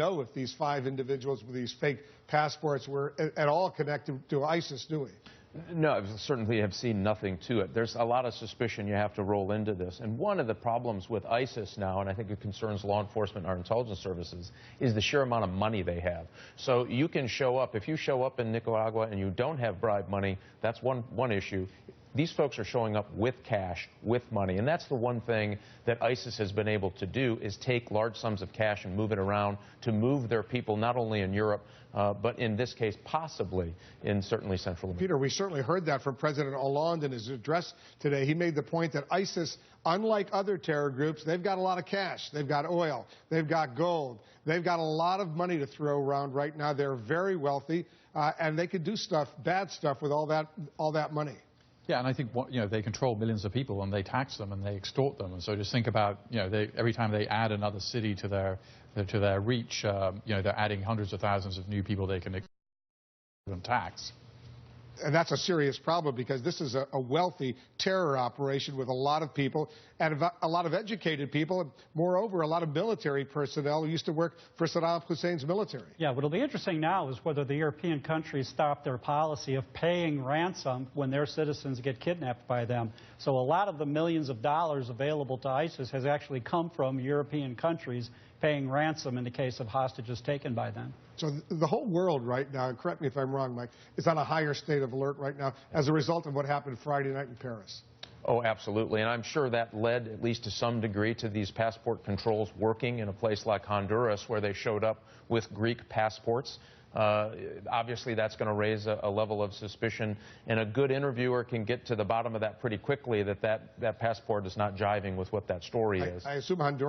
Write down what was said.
know if these 5 individuals with these fake passports were at all connected to ISIS, do we? No, I certainly have seen nothing to it. There's a lot of suspicion you have to roll into this. And one of the problems with ISIS now, and I think it concerns law enforcement and our intelligence services, is the sheer amount of money they have. So you can show up, if you show up in Nicaragua and you don't have bribe money, that's one issue. These folks are showing up with cash, with money, and that's the one thing that ISIS has been able to do, is take large sums of cash and move it around to move their people not only in Europe, but in this case, possibly in certainly Central America. Peter, we certainly heard that from President Hollande in his address today. He made the point that ISIS, unlike other terror groups, they've got a lot of cash. They've got oil. They've got gold. They've got a lot of money to throw around right now. They're very wealthy, and they could do stuff, bad stuff, with all that money. Yeah, and I think they control millions of people, and they tax them and they extort them. And so just think about every time they add another city to their reach, they're adding hundreds of thousands of new people they can tax. And that's a serious problem, because this is a wealthy terror operation with a lot of people and a lot of educated people, and moreover, a lot of military personnel who used to work for Saddam Hussein's military. Yeah, what'll be interesting now is whether the European countries stop their policy of paying ransom when their citizens get kidnapped by them. So a lot of the millions of dollars available to ISIS has actually come from European countries paying ransom in the case of hostages taken by them. So the whole world right now, and correct me if I'm wrong, Mike, is on a higher state of alert right now as a result of what happened Friday night in Paris. Oh, absolutely. And I'm sure that led, at least to some degree, to these passport controls working in a place like Honduras, where they showed up with Greek passports. Obviously, that's going to raise a level of suspicion, and a good interviewer can get to the bottom of that pretty quickly, that passport is not jiving with what that story is. I assume Honduras